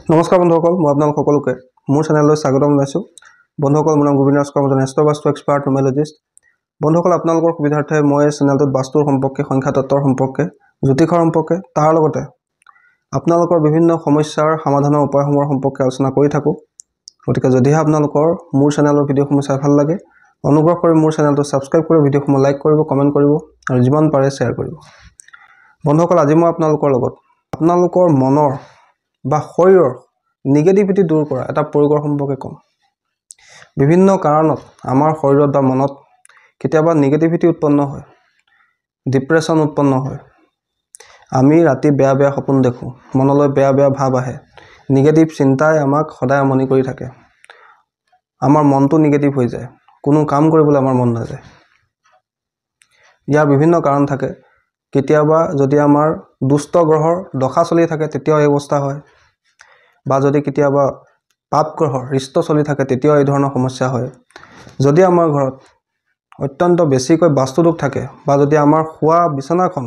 নমস্কাৰ বন্ধুসকল, মই আপোনালোক সকলোকে মোৰ চেনেললৈ স্বাগতম জনাইছোঁ। বন্ধুসকল, মোৰ নাম গোবিন্দ ৰাজখোৱা, মই এষ্ট্ৰ বাস্তু এক্সপাৰ্ট নিউমেৰলজিষ্ট। বন্ধুসকল, আপোনালোকৰ সুবিধাৰ্থে মই এই চেনেলটোত বাস্তুৰ সম্পৰ্কে, সংখ্যা তত্ত্বৰ সম্পৰ্কে, জ্যোতিষৰ সম্পৰ্কে, তাৰ লগতে আপোনালোকৰ বিভিন্ন সমস্যাৰ সমাধানৰ উপায়সমূহৰ সম্পৰ্কে আলোচনা কৰি থাকোঁ। গতিকে যদিহে আপোনালোকৰ মোৰ চেনেলৰ ভিডিঅ'সমূহ চাই ভাল লাগে, অনুগ্ৰহ কৰি মোৰ চেনেলটো ছাবস্ক্ৰাইব কৰি ভিডিঅ'সমূহ লাইক কৰিব, কমেণ্ট কৰিব আৰু যিমান পাৰে শ্বেয়াৰ কৰিব। বন্ধুসকল, আজি মই আপোনালোকৰ লগত আপোনালোকৰ মনৰ বা শৰীৰৰ নিগেটিভিটি দূৰ কৰা এটা প্ৰয়োগৰ সম্পৰ্কে ক'ম। বিভিন্ন কাৰণত আমাৰ শৰীৰত বা মনত কেতিয়াবা নিগেটিভিটি উৎপন্ন হয়, ডিপ্ৰেশ্যন উৎপন্ন হয়। আমি ৰাতি বেয়া বেয়া সপোন দেখোঁ, মনলৈ বেয়া বেয়া ভাৱ আহে, নিগেটিভ চিন্তাই আমাক সদায় আমনি কৰি থাকে। আমাৰ মনটো নিগেটিভ হৈ যায়, কোনো কাম কৰিবলৈ আমাৰ মন নাযায়। ইয়াৰ বিভিন্ন কাৰণ থাকে। কেতিয়াবা যদি আমাৰ দুষ্ট গ্ৰহৰ দশা চলি থাকে তেতিয়াও এই অৱস্থা হয়, বা যদি কেতিয়াবা পাপ গ্ৰহৰ ৰিষ্ট চলি থাকে তেতিয়াও এই ধৰণৰ সমস্যা হয়। যদি আমাৰ ঘৰত অত্যন্ত বেছিকৈ বাস্তুদোষ থাকে, বা যদি আমাৰ শোৱা বিচনাখন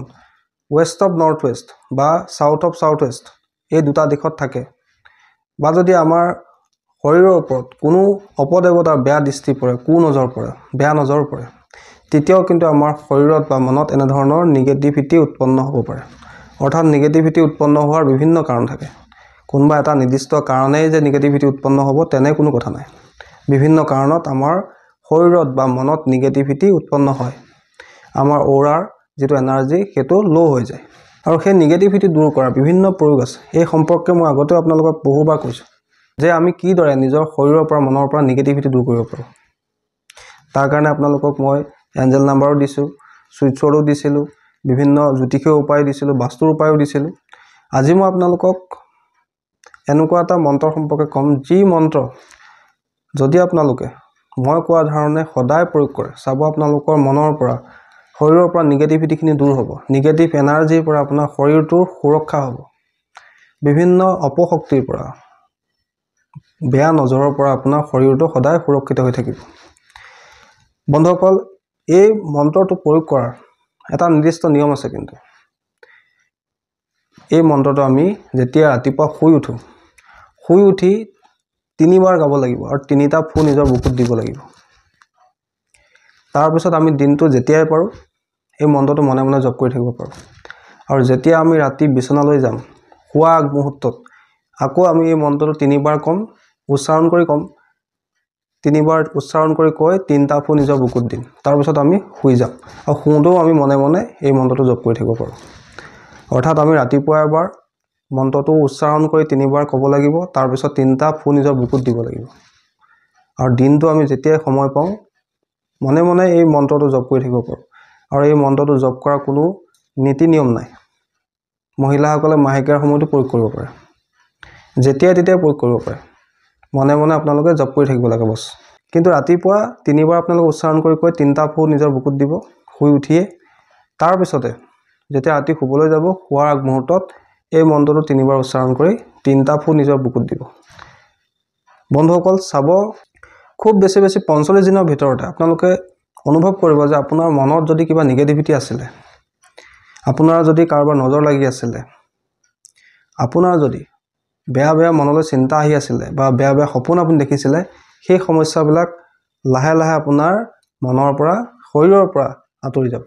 ৱেষ্ট অফ নৰ্থ ৱেষ্ট বা চাউথ অফ চাউথ ৱেষ্ট এই দুটা দিশত থাকে, বা যদি আমাৰ শৰীৰৰ ওপৰত কোনো অপদেৱতাৰ বেয়া দৃষ্টি পৰে, কুনজৰ পৰে, বেয়া নজৰ পৰে, তেতিয়াও কিন্তু আমাৰ শৰীৰত বা মনত এনেধৰণৰ নিগেটিভিটি উৎপন্ন হ'ব পাৰে। অৰ্থাৎ নিগেটিভিটি উৎপন্ন হোৱাৰ বিভিন্ন কাৰণ থাকে। কোনোবা এটা নিৰ্দিষ্ট কাৰণেই যে নিগেটিভিটি উৎপন্ন হ'ব তেনে কোনো কথা নাই। বিভিন্ন কাৰণত আমাৰ শৰীৰত বা মনত নিগেটিভিটি উৎপন্ন হয়। আমাৰ অ'ৰাৰ যিটো এনাৰ্জি সেইটো ল' হৈ যায়, আৰু সেই নিগেটিভিটি দূৰ কৰাৰ বিভিন্ন প্ৰয়োগ আছে। এই সম্পৰ্কে মই আগতেও আপোনালোকক বহুবাৰ কৈছোঁ যে আমি কিদৰে নিজৰ শৰীৰৰ পৰা, মনৰ পৰা নিগেটিভিটি দূৰ কৰিব পাৰোঁ। তাৰ কাৰণে আপোনালোকক মই এঞ্জেল নাম্বাৰো দিছোঁ, চুইটছ ৱৰ্ডো দিছিলোঁ, বিভিন্ন জ্যোতিষীয় উপায় দিছিলোঁ, বাস্তুৰ উপায়ো দিছিলোঁ। আজি মই আপোনালোকক এনেকুৱা এটা মন্ত্ৰৰ সম্পৰ্কে ক'ম, যি মন্ত্ৰ যদি আপোনালোকে মই কোৱা ধৰণে সদায় প্ৰয়োগ কৰে, চাব আপোনালোকৰ মনৰ পৰা, শৰীৰৰ পৰা নিগেটিভিটিখিনি দূৰ হ'ব। নিগেটিভ এনাৰ্জিৰ পৰা আপোনাৰ শৰীৰটোৰ সুৰক্ষা হ'ব। বিভিন্ন অপশক্তিৰ পৰা, বেয়া নজৰৰ পৰা আপোনাৰ শৰীৰটো সদায় সুৰক্ষিত হৈ থাকিব। বন্ধুসকল, এই মন্ত্ৰটো প্ৰয়োগ কৰাৰ এটা নিৰ্দিষ্ট নিয়ম আছে। কিন্তু এই মন্ত্ৰটো আমি যেতিয়া ৰাতিপুৱা শুই উঠি 3 বাৰ গাব লাগিব, আৰু 3টা ফু নিজৰ বুকুত দিব লাগিব। তাৰপিছত আমি দিনটো যেতিয়াই পাৰোঁ এই মন্ত্ৰটো মনে মনে জপ কৰি থাকিব পাৰোঁ। আৰু যেতিয়া আমি ৰাতি বিচনালৈ যাম, শোৱা আগমুহূৰ্তত আকৌ আমি এই মন্ত্ৰটো 3 বাৰ ক'ম, উচ্চাৰণ কৰি ক'ম। 3 বাৰ উচ্চাৰণ কৰি কৈ 3টা ফু নিজৰ বুকুত দিম। তাৰপিছত আমি শুই যাম, আৰু শুওঁতেও আমি মনে মনে এই মন্ত্ৰটো জপ কৰি থাকিব পাৰোঁ। অৰ্থাৎ আমি ৰাতিপুৱা এবাৰ মন্ত্ৰটো উচ্চাৰণ কৰি 3 বাৰ ক'ব লাগিব, তাৰপিছত 3টা ফু নিজৰ বুকুত দিব লাগিব। আৰু দিনটো আমি যেতিয়াই সময় পাওঁ মনে মনে এই মন্ত্ৰটো জপ কৰি থাকিব পাৰোঁ। আৰু এই মন্ত্ৰটো জপ কৰাৰ কোনো নীতি নিয়ম নাই। মহিলাসকলে মাহেকীয়াৰ সময়তো প্ৰয়োগ কৰিব পাৰে, যেতিয়াই তেতিয়াই প্ৰয়োগ কৰিব পাৰে। মনে মনে আপোনালোকে জপ কৰি থাকিব লাগে বছ। কিন্তু ৰাতিপুৱা 3 বাৰ আপোনালোকে উচ্চাৰণ কৰি কৈ 3টা ফু নিজৰ বুকুত দিব শুই উঠিয়ে। তাৰপিছতে যেতিয়া ৰাতি শুবলৈ যাব, শোৱাৰ আগমুহূৰ্তত এই মন্ত্ৰটো 3 বাৰ উচ্চাৰণ কৰি 3টা ফু নিজৰ বুকুত দিব। বন্ধুসকল, চাব খুব বেছি 45 দিনৰ ভিতৰতে আপোনালোকে অনুভৱ কৰিব যে আপোনাৰ মনত যদি কিবা নিগেটিভিটি আছিলে, আপোনাৰ যদি কাৰোবাৰ নজৰ লাগি আছিলে, আপোনাৰ যদি বেয়া বেয়া মনলৈ চিন্তা আহি আছিলে, বা বেয়া বেয়া সপোন আপুনি দেখিছিলে, সেই সমস্যাবিলাক লাহে লাহে আপোনাৰ মনৰ পৰা, শৰীৰৰ পৰা আঁতৰি যাব।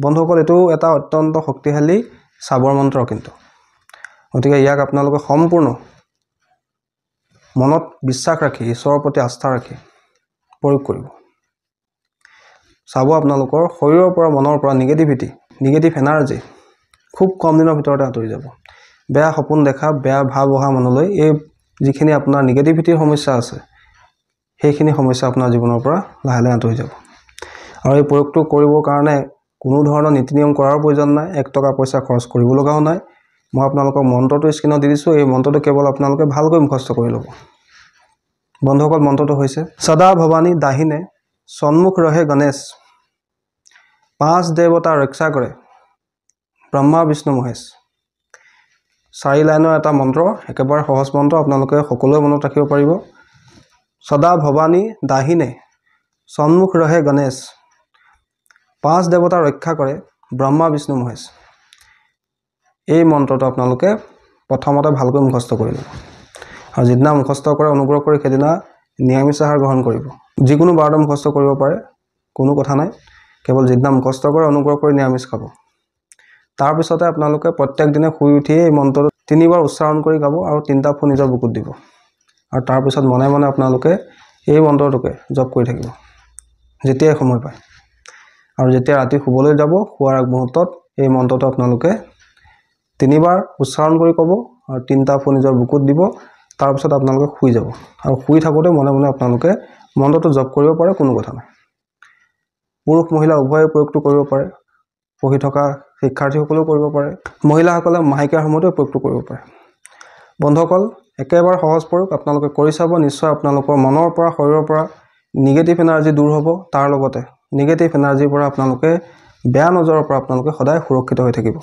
বন্ধুসকল, এইটো এটা অত্যন্ত শক্তিশালী চাবৰ মন্ত্ৰ কিন্তু। গতিকে ইয়াক আপোনালোকে সম্পূৰ্ণ মনত বিশ্বাস ৰাখি, ঈশ্বৰৰ প্ৰতি আস্থা ৰাখি প্ৰয়োগ কৰিব। চাব আপোনালোকৰ শৰীৰৰ পৰা, মনৰ পৰা নিগেটিভ এনাৰ্জি খুব কম দিনৰ ভিতৰতে আঁতৰি যাব। বেয়া সপোন দেখা, বেয়া ভাৱ অহা মনলৈ, এই যিখিনি আপোনাৰ নিগেটিভিটিৰ সমস্যা আছে, সেইখিনি সমস্যা আপোনাৰ জীৱনৰ পৰা লাহে লাহে আঁতৰি যাব। আৰু এই প্ৰয়োগটো কৰিবৰ কাৰণে কোনো ধৰণৰ নীতি নিয়ম কৰাৰ প্ৰয়োজন নাই, 1 টকা পইচা খৰচ কৰিব লগাও নাই। মই আপোনালোকক মন্ত্ৰটো স্ক্ৰীনত দি দিছোঁ। এই মন্ত্ৰটো কেৱল আপোনালোকে ভালকৈ মুখস্থ কৰি ল'ব। বন্ধুসকল, মন্ত্ৰটো হৈছে সদা ভৱানী দাহিনে সন্মুখ ৰহে গণেশ, 5 দেৱতা ৰক্ষা কৰে ব্ৰহ্মা বিষ্ণু মহেশ। 4 লাইনৰ এটা মন্ত্ৰ, একেবাৰে সহজ মন্ত্ৰ, আপোনালোকে সকলোৱে মনত ৰাখিব পাৰিব। সদা ভৱানী দাহিনে সন্মুখ ৰহে গণেশ, 5 দেৱতা ৰক্ষা কৰে ব্ৰহ্মা বিষ্ণু মহেশ। এই মন্ত্ৰটো আপোনালোকে প্ৰথমতে ভালকৈ মুখস্থ কৰি ল'ব আৰু যিদিনা মুখস্থ কৰে অনুগ্ৰহ কৰি সেইদিনা নিৰামিষ আহাৰ গ্ৰহণ কৰিব যিকোনো বাৰতে মুখস্থ কৰিব পাৰে কোনো কথা নাই কেৱল যিদিনা মুখস্থ কৰে অনুগ্ৰহ কৰি নিৰামিষ খাব তাৰ পিছতে আপোনালোকে প্ৰত্যেক দিনে শুই উঠিয়ে এই মন্ত্ৰটো 3 বাৰ উচ্চাৰণ কৰি গাব আৰু 3টা ফোঁ নিজৰ বুকুত দিব আৰু তাৰ পিছত মনে মনে আপোনালোকে এই মন্ত্ৰটোকে জপ কৰি থাকিব যেতিয়াই সময় পায় আৰু যেতিয়া ৰাতি শুবলৈ যাব শুৱাৰ আগমুহূৰ্তত এই মন্ত্ৰটো আপোনালোকে 3 বাৰ উচ্চাৰণ কৰি ক'ব আৰু 3টা ফোঁ নিজৰ বুকুত দিব তাৰ পিছত আপোনালোকে শুই যাব আৰু শুই থাকোতে মনে মনে আপোনালোকে মন্ত্ৰটো জপ কৰিব পাৰে কোনো কথা নাই পুৰুষ মহিলা উভয়ে প্ৰয়োগটো কৰিব পাৰে পঢ়ি থকা শিক্ষাৰ্থীসকলেও কৰিব পাৰে মহিলাসকলে মাহেকীয়াৰ সময়তো প্ৰয়োগটো কৰিব পাৰে বন্ধুসকল একেবাৰে সহজ প্ৰয়োগ আপোনালোকে কৰি চাব নিশ্চয় আপোনালোকৰ মনৰ পৰা শৰীৰৰ পৰা নিগেটিভ এনাৰ্জি দূৰ হ'ব তাৰ লগতে নিগেটিভ এনাৰ্জিৰ পৰা আপোনালোকে বেয়া নজৰৰ পৰা আপোনালোকে সদায় সুৰক্ষিত হৈ থাকিব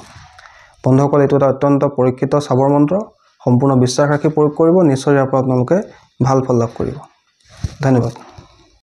বন্ধুসকল এইটো এটা অত্যন্ত পৰীক্ষিত সাবৰ মন্ত্ৰ সম্পূৰ্ণ বিশ্বাস ৰাখি প্ৰয়োগ কৰিব নিশ্চয় ইয়াৰ পৰা আপোনালোকে ভাল ফল লাভ কৰিব ধন্যবাদ